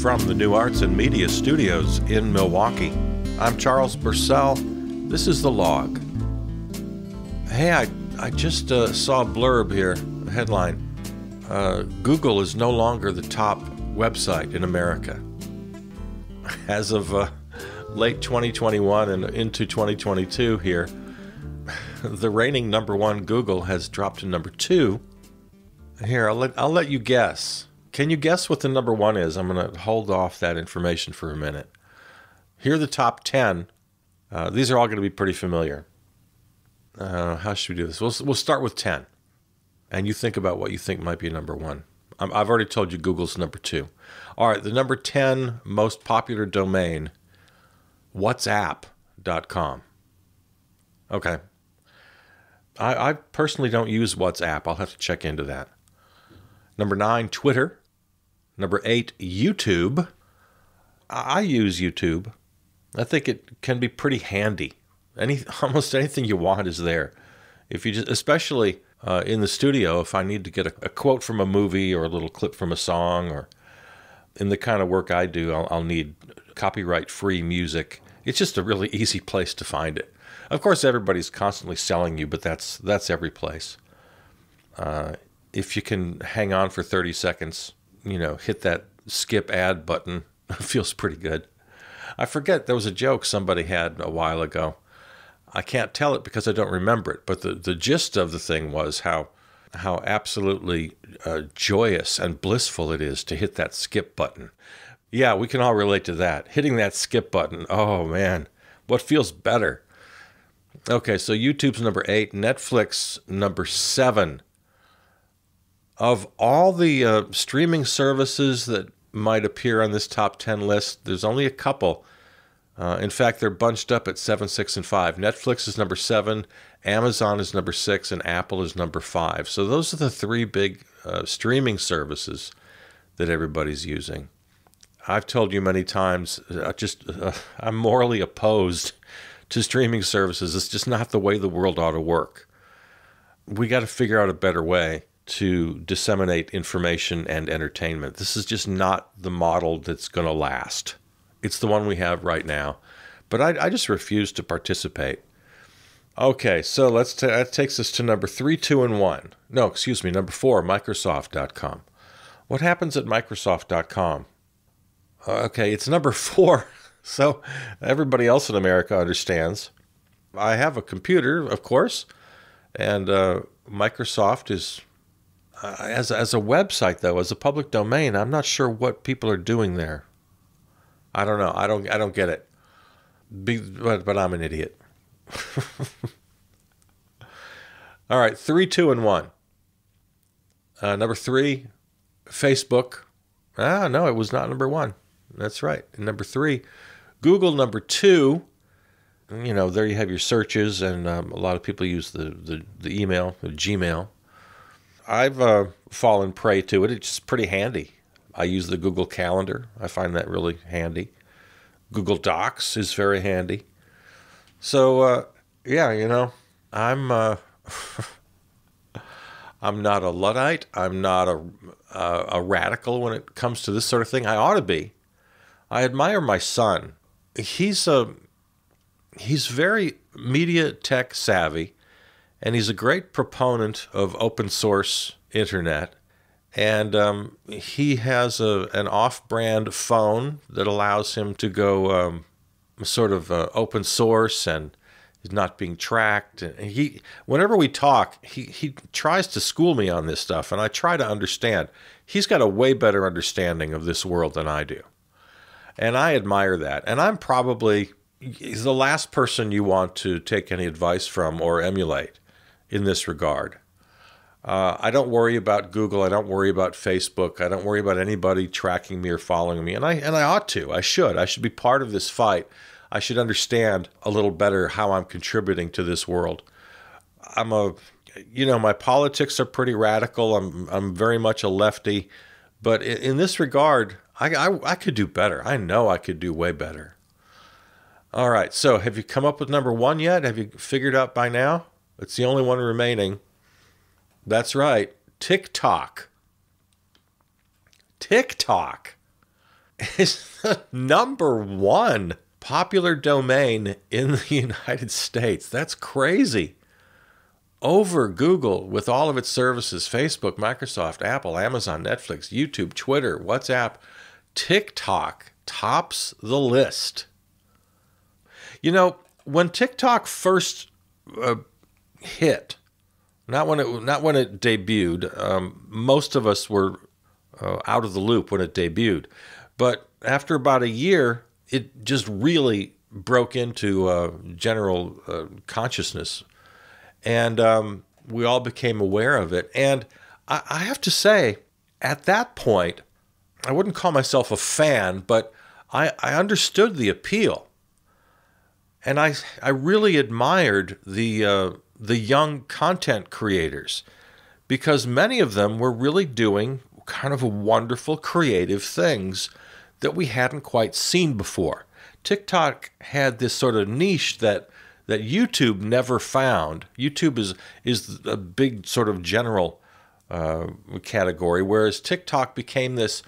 from the New Arts and Media Studios in Milwaukee. I'm Charles Bursell. This is The Log. Hey, I just saw a blurb here, a headline. Google is no longer the top website in America. As of late 2021 and into 2022 here, the reigning number one Google has dropped to number two. Here, I'll let you guess. Can you guess what the number one is? I'm going to hold off that information for a minute. Here are the top 10. These are all going to be pretty familiar. How should we do this? We'll start with 10. And you think about what you think might be number one. I've already told you Google's number two. All right, the number 10 most popular domain, WhatsApp.com. Okay. I personally don't use WhatsApp. I'll have to check into that. Number 9, Twitter. Number 8, YouTube. I use YouTube. I think it can be pretty handy. Almost anything you want is there. If you just, especially in the studio, if I need to get a quote from a movie or a little clip from a song, or in the kind of work I do, I'll need copyright-free music. It's just a really easy place to find it. Of course, everybody's constantly selling you, but that's every place. If you can hang on for 30 seconds, hit that skip ad button, it feels pretty good. I forget, there was a joke somebody had a while ago. I can't tell it because I don't remember it, but the gist of the thing was how absolutely joyous and blissful it is to hit that skip button. Yeah, we can all relate to that. Hitting that skip button, oh man, what feels better? Okay, so YouTube's number 8, Netflix number 7. Of all the streaming services that might appear on this top 10 list, there's only a couple. In fact, they're bunched up at 7, 6, and 5. Netflix is number 7, Amazon is number 6, and Apple is number 5. So those are the three big streaming services that everybody's using. I've told you many times, I'm morally opposed to streaming services. It's just not the way the world ought to work. We got to figure out a better way to disseminate information and entertainment. This is just not the model that's going to last. It's the one we have right now. But I just refuse to participate. Okay, so that takes us to number 3, 2, and 1. No, excuse me, number 4, Microsoft.com. What happens at Microsoft.com? Okay, it's number 4. So everybody else in America understands. I have a computer, of course, and Microsoft is, as a website though, as a public domain, I'm not sure what people are doing there. I don't know. I don't get it. But I'm an idiot. All right, 3, 2, and 1. Number 3, Facebook. No, it was not number 1. That's right. Number 3, Google. Number 2. There you have your searches, and a lot of people use the email, the Gmail. I've fallen prey to it. It's pretty handy. I use the Google Calendar. I find that really handy. Google Docs is very handy. So, I'm I'm not a Luddite. I'm not a radical when it comes to this sort of thing. I ought to be. I admire my son. He's very media tech savvy, and he's a great proponent of open source internet. And he has an off-brand phone that allows him to go sort of open source and is not being tracked. And whenever we talk, he tries to school me on this stuff, and I try to understand. He's got a way better understanding of this world than I do. And I admire that. And I'm probably the last person you want to take any advice from or emulate in this regard. I don't worry about Google. I don't worry about Facebook. I don't worry about anybody tracking me or following me. And I ought to. I should be part of this fight. I should understand a little better how I'm contributing to this world. My politics are pretty radical. I'm very much a lefty. But in this regard, I could do better. I know I could do way better. All right, so have you come up with number 1 yet? Have you figured out by now? It's the only one remaining. That's right, TikTok. TikTok. is the #1 popular domain in the United States. That's crazy. Over Google with all of its services, Facebook, Microsoft, Apple, Amazon, Netflix, YouTube, Twitter, WhatsApp, TikTok tops the list. You know, when TikTok first hit, not when it debuted, most of us were out of the loop when it debuted. But after about a year, it just really broke into general consciousness. And we all became aware of it. And I have to say, at that point, I wouldn't call myself a fan, but I understood the appeal. And I really admired the young content creators, because many of them were really doing kind of wonderful creative things that we hadn't quite seen before. TikTok had this sort of niche that YouTube never found. YouTube is a big sort of general category, whereas TikTok became this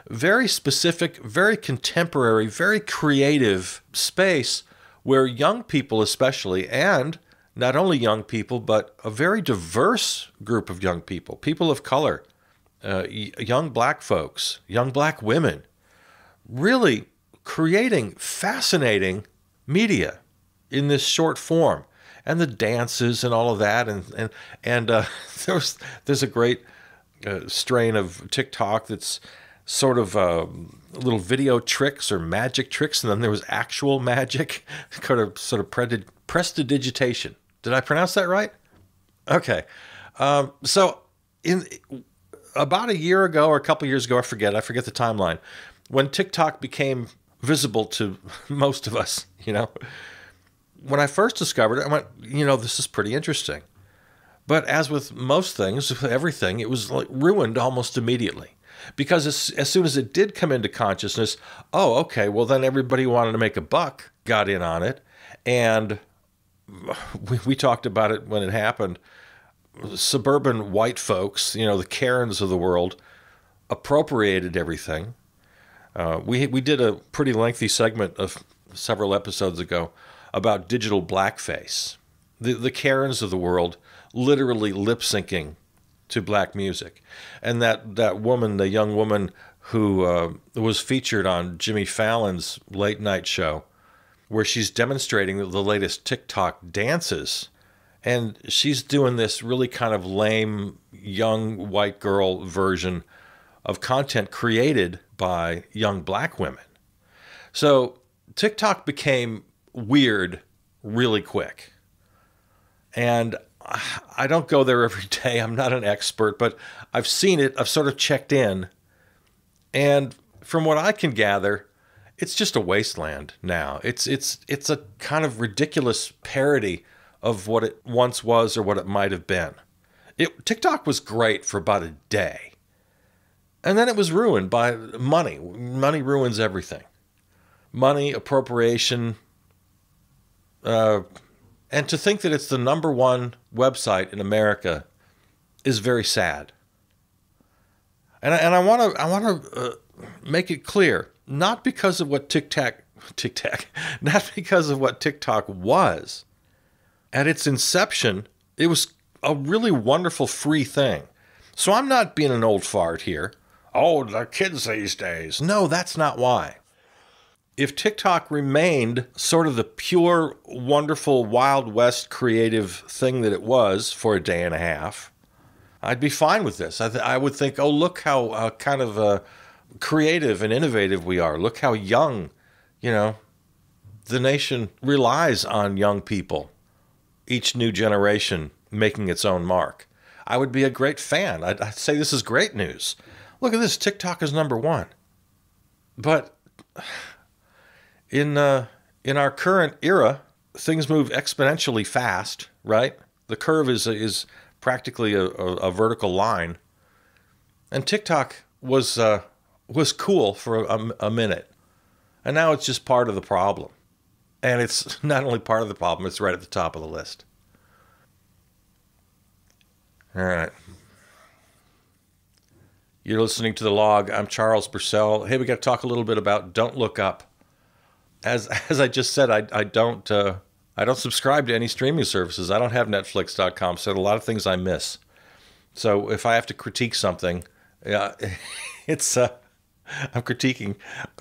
very specific, very contemporary, very creative space where young people especially, and not only young people, but a very diverse group of young people, people of color, young black folks, young black women, really creating fascinating media in this short form, and the dances and all of that, and there's a great strain of TikTok that's sort of little video tricks or magic tricks, and then there was actual magic, sort of prestidigitation. Did I pronounce that right? Okay, so in about a year ago or a couple years ago, I forget the timeline, when TikTok became visible to most of us, when I first discovered it, I went, this is pretty interesting. But as with most things, with everything, it was like ruined almost immediately. Because as soon as it did come into consciousness, oh, okay, well, then everybody who wanted to make a buck got in on it. And we talked about it when it happened. Suburban white folks, the Karens of the world, appropriated everything. We did a pretty lengthy segment of several episodes ago about digital blackface. The Karens of the world literally lip-syncing to black music. And that woman, the young woman who was featured on Jimmy Fallon's late night show, where she's demonstrating the latest TikTok dances. And she's doing this really kind of lame young white girl version of content created by young black women. So TikTok became weird really quick. And I don't go there every day. I'm not an expert, but I've seen it. I've sort of checked in. And from what I can gather, it's just a wasteland now. It's a kind of ridiculous parody of what it once was or what it might have been. TikTok was great for about a day. And then it was ruined by money. Money ruins everything. Money, appropriation, and to think that it's the #1 website in America is very sad. And I want to make it clear, not because of what not because of what TikTok was. At its inception, it was a really wonderful free thing. So I'm not being an old fart here. Oh, the kids these days. No, that's not why. If TikTok remained sort of the pure, wonderful, Wild West creative thing that it was for a day and a half, I'd be fine with this. I would think, oh, look how kind of creative and innovative we are. Look how young, the nation relies on young people, each new generation making its own mark. I would be a great fan. I'd say this is great news. Look at this, TikTok is #1. But in our current era, things move exponentially fast, right? The curve is practically a vertical line. And TikTok was cool for a minute. And now it's just part of the problem. And it's not only part of the problem, it's right at the top of the list. All right. You're listening to The Log. I'm Charles Purcell. Hey, we got to talk a little bit about Don't Look Up. As I just said, I don't subscribe to any streaming services. I don't have Netflix.com, so there are a lot of things I miss. So if I have to critique something, it's I'm critiquing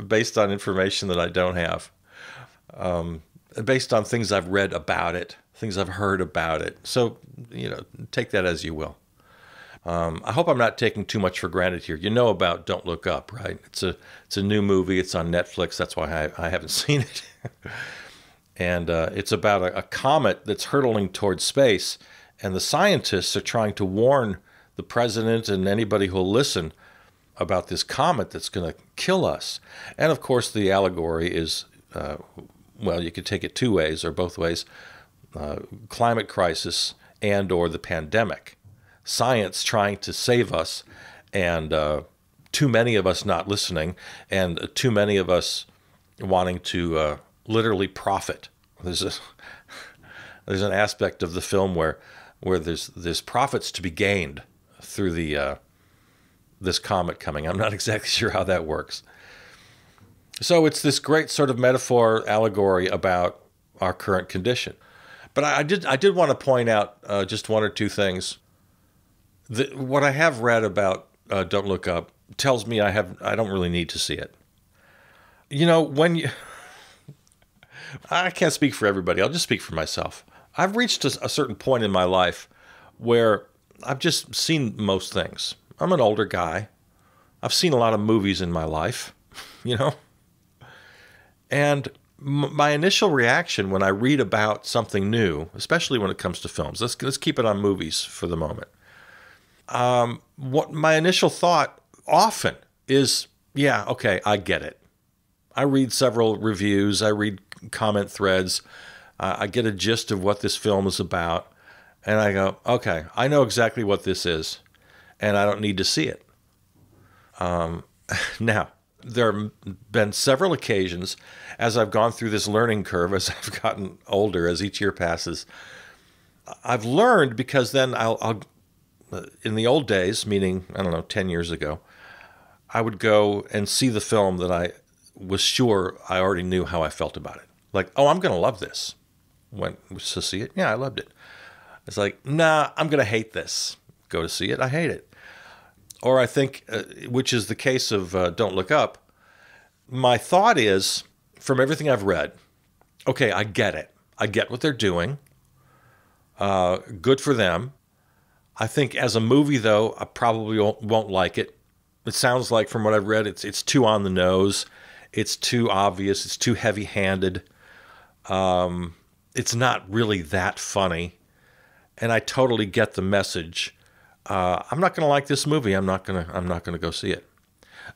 based on information that I don't have, based on things I've read about it, things I've heard about it. So, take that as you will. I hope I'm not taking too much for granted here. You know about Don't Look Up, right? It's a new movie. It's on Netflix. That's why I haven't seen it. And it's about a comet that's hurtling towards space, and the scientists are trying to warn the president and anybody who'll listen about this comet that's going to kill us. And of course, the allegory is, you could take it two ways or both ways: climate crisis and or the pandemic. Science trying to save us, and too many of us not listening, and too many of us wanting to literally profit. There's an aspect of the film where there's profits to be gained through this comet coming. I'm not exactly sure how that works. So it's this great sort of metaphor allegory about our current condition. But I did want to point out just one or two things. What I have read about Don't Look Up tells me I don't really need to see it. I can't speak for everybody. I'll just speak for myself. I've reached a certain point in my life where I've just seen most things. I'm an older guy. I've seen a lot of movies in my life, And my initial reaction when I read about something new, especially when it comes to films, let's keep it on movies for the moment. What my initial thought often is, yeah, okay, I get it. I read several reviews, I read comment threads, I get a gist of what this film is about, and I go, okay, I know exactly what this is, and I don't need to see it. Now, there have been several occasions as I've gone through this learning curve, as I've gotten older, as each year passes, I've learned, because then I'll in the old days, meaning, 10 years ago, I would go and see the film that I was sure I already knew how I felt about it. Like, oh, I'm going to love this. Went to see it. Yeah, I loved it. It's like, nah, I'm going to hate this. Go to see it. I hate it. Or I think, which is the case of Don't Look Up, my thought is, from everything I've read, okay, I get it. I get what they're doing. Good for them. I think as a movie, though, I probably won't like it. It sounds like, from what I've read, it's too on the nose. It's too obvious. It's too heavy-handed. It's not really that funny. And I totally get the message. I'm not going to like this movie. I'm not going to go see it.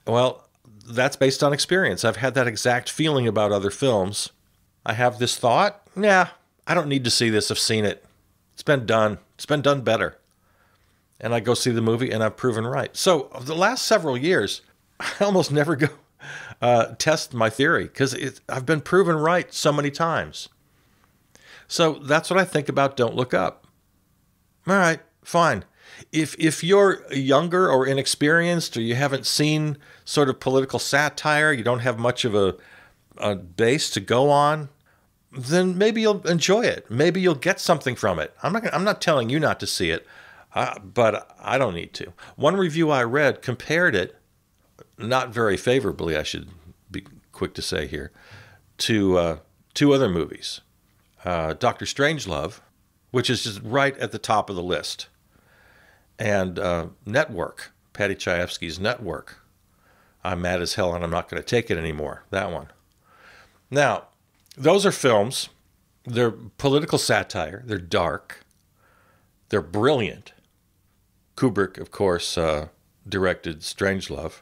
Well, that's based on experience. I've had that exact feeling about other films. I have this thought, yeah, I don't need to see this. I've seen it. It's been done. It's been done better. And I go see the movie, and I've proven right. So the last several years, I almost never go test my theory, because I've been proven right so many times. So that's what I think about Don't Look Up. All right, fine. If you're younger or inexperienced, or you haven't seen sort of political satire, you don't have much of a base to go on, then maybe you'll enjoy it. Maybe you'll get something from it. I'm not telling you not to see it. But I don't need to. One review I read compared it, not very favorably, I should be quick to say here, to two other movies. Dr. Strangelove, which is just right at the top of the list, and Network, Patty Chayefsky's Network. I'm mad as hell and I'm not going to take it anymore, that one. Now, those are films. They're political satire. They're dark. They're brilliant. Kubrick, of course, directed Strangelove.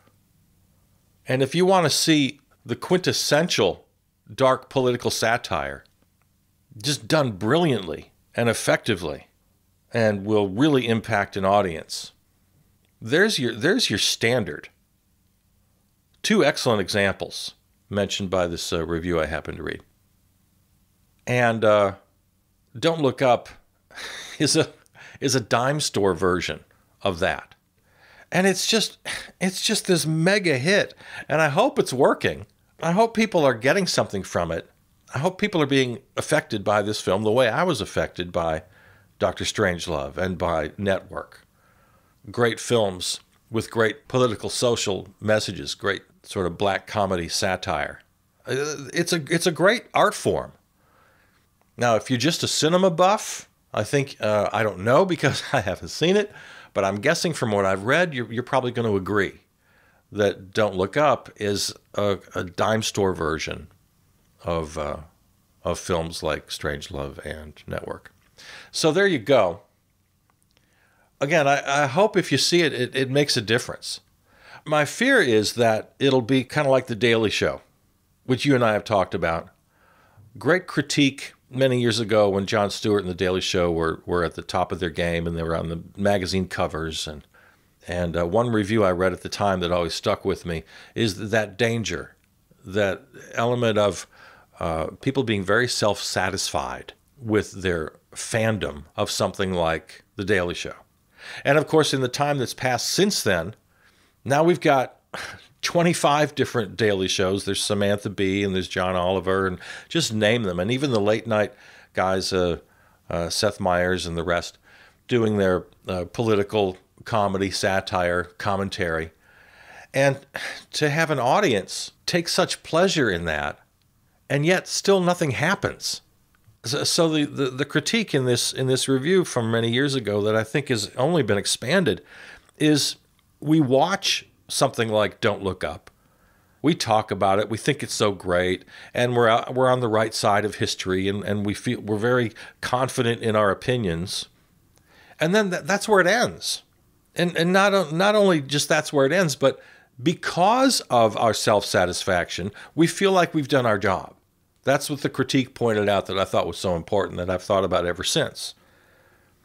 And if you want to see the quintessential dark political satire, just done brilliantly and effectively, and will really impact an audience, there's your standard. Two excellent examples mentioned by this review I happened to read. And Don't Look Up is a dime store version of that. And it's just this mega hit. And I hope it's working. I hope people are getting something from it. I hope people are being affected by this film the way I was affected by Dr. Strangelove and by Network. Great films with great political, social messages, great sort of black comedy satire. It's a great art form. Now, if you're just a cinema buff, I think, I don't know because I haven't seen it, but I'm guessing from what I've read, you're probably going to agree that Don't Look Up is a dime store version of films like Strangelove and Network. So there you go. Again, I hope if you see it, it makes a difference. My fear is that it'll be kind of like The Daily Show, which you and I have talked about. Great critique many years ago when Jon Stewart and The Daily Show were at the top of their game and they were on the magazine covers. And one review I read at the time that always stuck with me is that danger, that element of people being very self-satisfied with their fandom of something like The Daily Show. And of course, in the time that's passed since then, now we've got 25 different Daily Shows. There's Samantha Bee and there's John Oliver, and just name them. And even the late night guys, Seth Meyers and the rest, doing their political comedy, satire, commentary. And to have an audience take such pleasure in that, and yet still nothing happens. So the critique in this review from many years ago that I think has only been expanded is we watch something like Don't Look Up. We talk about it. We think it's so great, and we're on the right side of history, and we're very confident in our opinions. And then that's where it ends. And not only just that's where it ends, but because of our self-satisfaction, we feel like we've done our job. That's what the critique pointed out that I thought was so important that I've thought about ever since.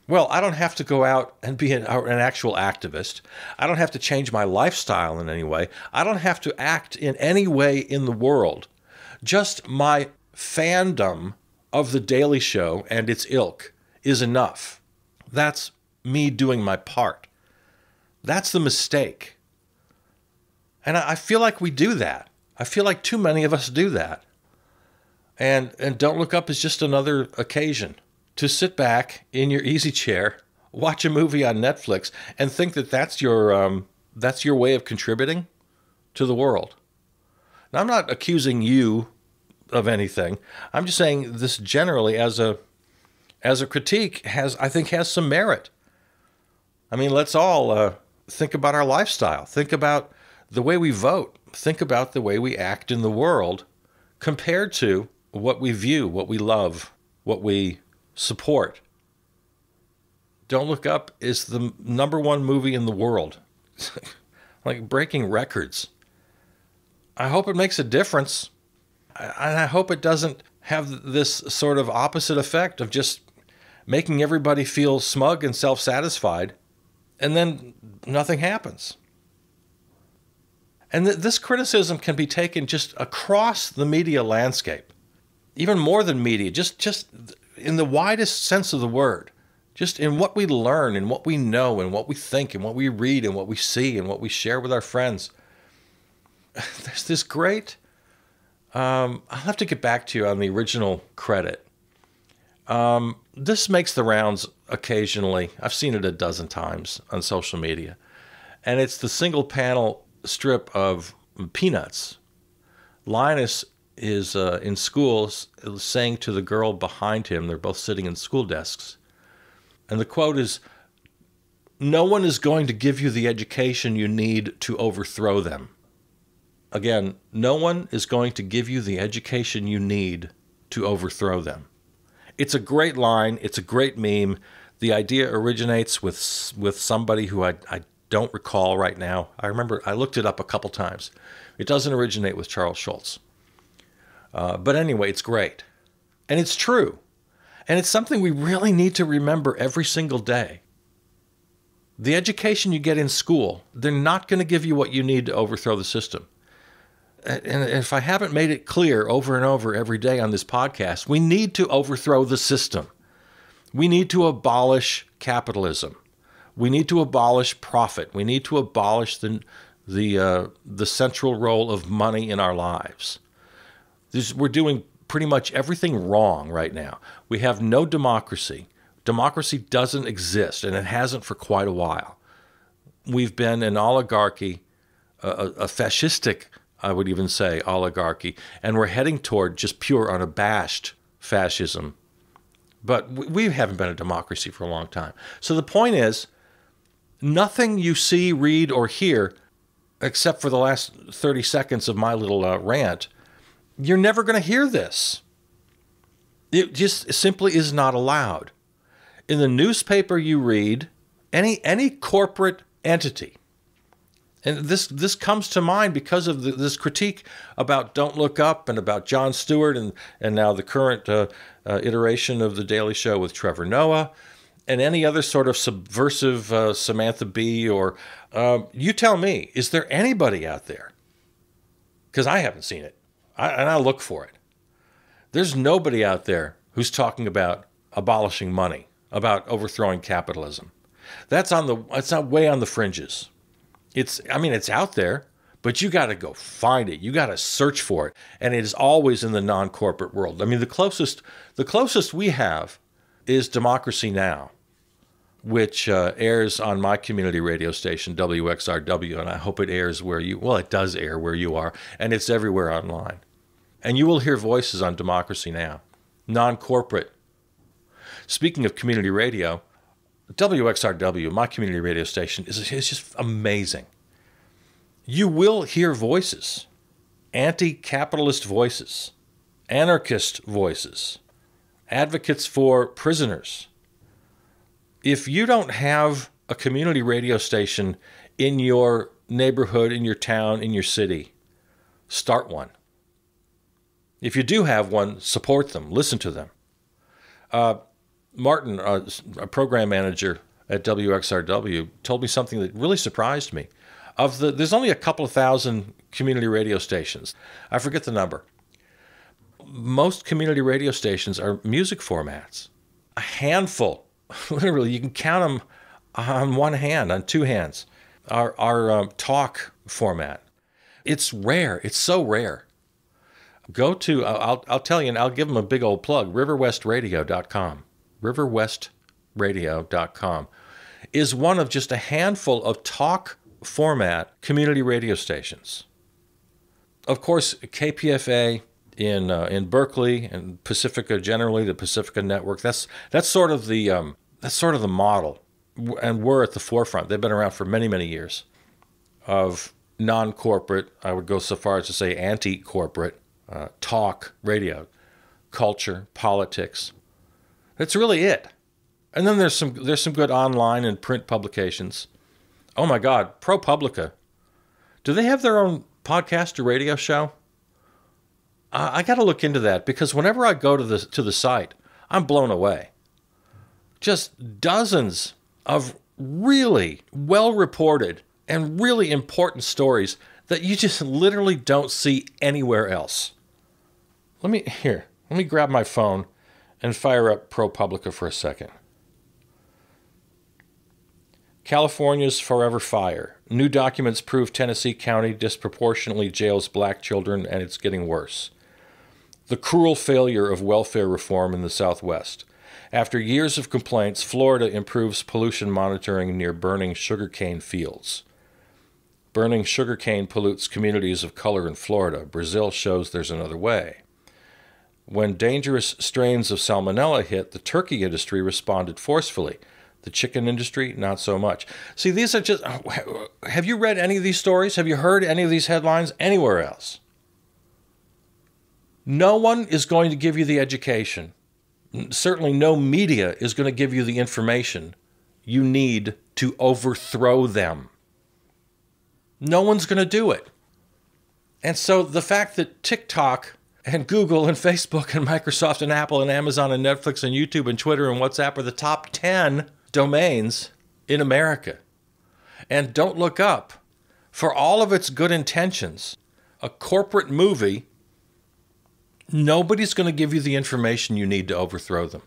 Well, I don't have to go out and be an actual activist. I don't have to change my lifestyle in any way. I don't have to act in any way in the world. Just my fandom of The Daily Show and its ilk is enough. That's me doing my part. That's the mistake. And I feel like we do that. I feel like too many of us do that. And Don't Look Up is just another occasion to sit back in your easy chair, watch a movie on Netflix, and think that that's your way of contributing to the world. Now, I'm not accusing you of anything. I'm just saying this generally as a critique I think has some merit. I mean, let's all think about our lifestyle. Think about the way we vote. Think about the way we act in the world compared to what we view, what we love, what we support. Don't Look Up is the #1 movie in the world. Like breaking records. I hope it makes a difference. And I hope it doesn't have this sort of opposite effect of just making everybody feel smug and self-satisfied, and then nothing happens. And this criticism can be taken just across the media landscape. Even more than media, just in the widest sense of the word, just in what we learn and what we know and what we think and what we read and what we see and what we share with our friends. There's this great, I'll have to get back to you on the original credit. This makes the rounds occasionally. I've seen it a dozen times on social media. And it's the single panel strip of Peanuts. Linus is in school saying to the girl behind him, they're both sitting in school desks, and the quote is, "No one is going to give you the education you need to overthrow them." Again, no one is going to give you the education you need to overthrow them. It's a great line. It's a great meme. The idea originates with somebody who I don't recall right now. I remember I looked it up a couple times. It doesn't originate with Charles Schulz. But anyway, it's great. And it's true. And it's something we really need to remember every single day. The education you get in school, they're not going to give you what you need to overthrow the system. And if I haven't made it clear over and over every day on this podcast, we need to overthrow the system. We need to abolish capitalism. We need to abolish profit. We need to abolish the central role of money in our lives. We're doing pretty much everything wrong right now. We have no democracy. Democracy doesn't exist, and it hasn't for quite a while. We've been an oligarchy, a fascistic, I would even say, oligarchy, and we're heading toward just pure, unabashed fascism. But we haven't been a democracy for a long time. So the point is, nothing you see, read, or hear, except for the last 30 seconds of my little rant, you're never going to hear this. It just simply is not allowed. In the newspaper you read, any corporate entity, and this comes to mind because of this critique about Don't Look Up and about Jon Stewart and now the current iteration of The Daily Show with Trevor Noah and any other sort of subversive Samantha Bee or you tell me, is there anybody out there? Because I haven't seen it, and I look for it. There's nobody out there who's talking about abolishing money, about overthrowing capitalism. It's not way on the fringes. It's out there, but you got to go find it. You got to search for it, and it is always in the non-corporate world. I mean, the closest we have is Democracy Now!, which airs on my community radio station, WXRW, and I hope it airs it does air where you are, and it's everywhere online. And you will hear voices on Democracy Now!, non-corporate. Speaking of community radio, WXRW, my community radio station, is just amazing. You will hear voices, anti-capitalist voices, anarchist voices, advocates for prisoners. If you don't have a community radio station in your neighborhood, in your town, in your city, start one. If you do have one, support them, listen to them. Martin, a program manager at WXRW, told me something that really surprised me. There's only a couple of thousand community radio stations. I forget the number. Most community radio stations are music formats. A handful, literally, you can count them on one hand, on two hands. Our talk format. It's rare. It's so rare. Go to, I'll tell you, and I'll give them a big old plug, riverwestradio.com. riverwestradio.com is one of just a handful of talk format community radio stations. Of course, KPFA in Berkeley and Pacifica generally, the Pacifica Network, that's sort of the model, and we're at the forefront. They've been around for many, many years of non-corporate, I would go so far as to say anti-corporate talk radio, culture, politics. That's really it. And then there's some good online and print publications. Oh my God, ProPublica. Do they have their own podcast or radio show? I got to look into that because whenever I go to the site, I'm blown away. Just dozens of really well-reported and really important stories that you just literally don't see anywhere else. Let me grab my phone and fire up ProPublica for a second. California's forever fire. New documents prove Tennessee County disproportionately jails black children, and it's getting worse. The cruel failure of welfare reform in the Southwest. After years of complaints, Florida improves pollution monitoring near burning sugarcane fields. Burning sugarcane pollutes communities of color in Florida. Brazil shows there's another way. When dangerous strains of salmonella hit, the turkey industry responded forcefully. The chicken industry, not so much. See, these are just... Have you read any of these stories? Have you heard any of these headlines anywhere else? No one is going to give you the education. Certainly no media is going to give you the information you need to overthrow them. No one's going to do it. And so the fact that TikTok and Google and Facebook and Microsoft and Apple and Amazon and Netflix and YouTube and Twitter and WhatsApp are the top 10 domains in America. And Don't Look Up, for all of its good intentions, a corporate movie, nobody's going to give you the information you need to overthrow them.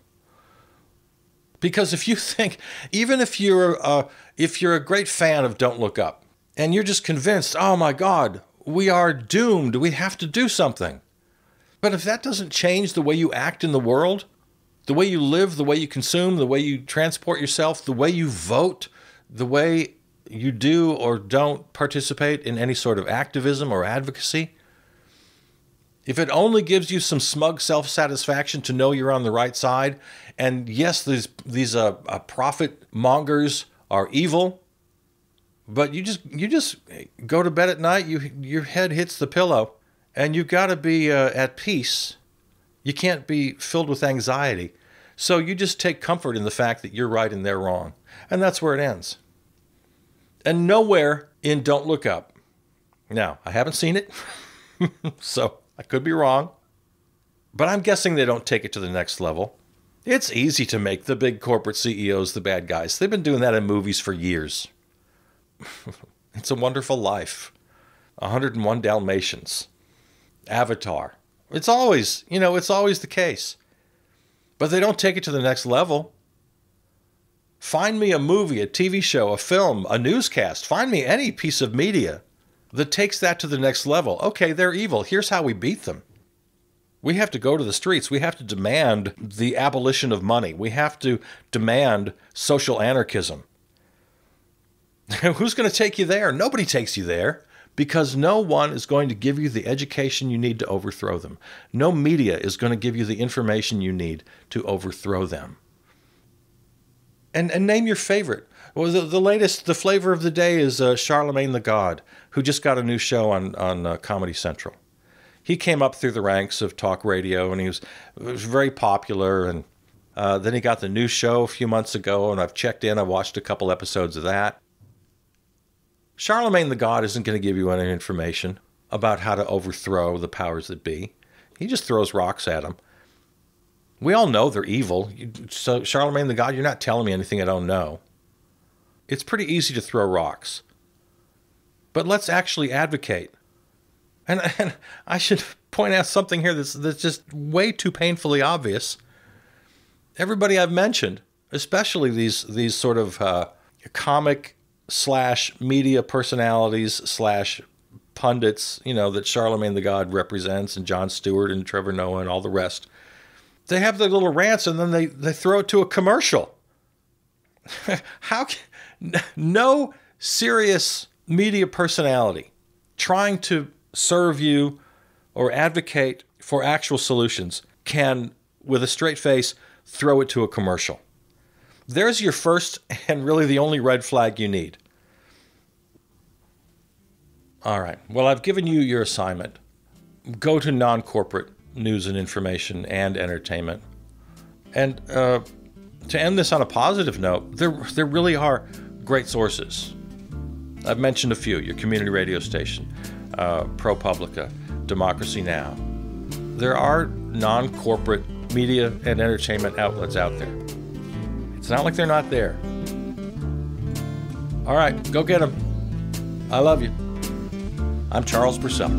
Because if you think, even if you're a great fan of Don't Look Up, and you're just convinced, oh my God, we are doomed, we have to do something. But if that doesn't change the way you act in the world, the way you live, the way you consume, the way you transport yourself, the way you vote, the way you do or don't participate in any sort of activism or advocacy, if it only gives you some smug self-satisfaction to know you're on the right side, and yes, these profit mongers are evil, but you just go to bed at night, your head hits the pillow, and you've got to be at peace. You can't be filled with anxiety. So you just take comfort in the fact that you're right and they're wrong. And that's where it ends. And nowhere in Don't Look Up. Now, I haven't seen it, so I could be wrong. But I'm guessing they don't take it to the next level. It's easy to make the big corporate CEOs the bad guys. They've been doing that in movies for years. It's a Wonderful Life. 101 Dalmatians. Avatar. It's always the case. But they don't take it to the next level. Find me a movie, a TV show, a film, a newscast. Find me any piece of media that takes that to the next level. Okay, they're evil. Here's how we beat them. We have to go to the streets. We have to demand the abolition of money. We have to demand social anarchism. Who's going to take you there? Nobody takes you there. Because no one is going to give you the education you need to overthrow them. No media is going to give you the information you need to overthrow them. And name your favorite. Well, the flavor of the day is Charlemagne the God, who just got a new show on Comedy Central. He came up through the ranks of talk radio, and he was very popular. And then he got the new show a few months ago, and I've checked in. I've watched a couple episodes of that. Charlemagne the God isn't going to give you any information about how to overthrow the powers that be. He just throws rocks at them. We all know they're evil. So Charlemagne the God, you're not telling me anything I don't know. It's pretty easy to throw rocks. But let's actually advocate. And I should point out something here that's just way too painfully obvious. Everybody I've mentioned, especially these sort of comic / media personalities / pundits, that Charlemagne the God represents, and Jon Stewart and Trevor Noah and all the rest. They have their little rants and then they throw it to a commercial. No serious media personality trying to serve you or advocate for actual solutions can, with a straight face, throw it to a commercial. There's your first and really the only red flag you need. All right. Well, I've given you your assignment. Go to non-corporate news and information and entertainment. And to end this on a positive note, there really are great sources. I've mentioned a few. Your community radio station, ProPublica, Democracy Now! There are non-corporate media and entertainment outlets out there. It's not like they're not there. All right, go get them. I love you. I'm Charles Purcell.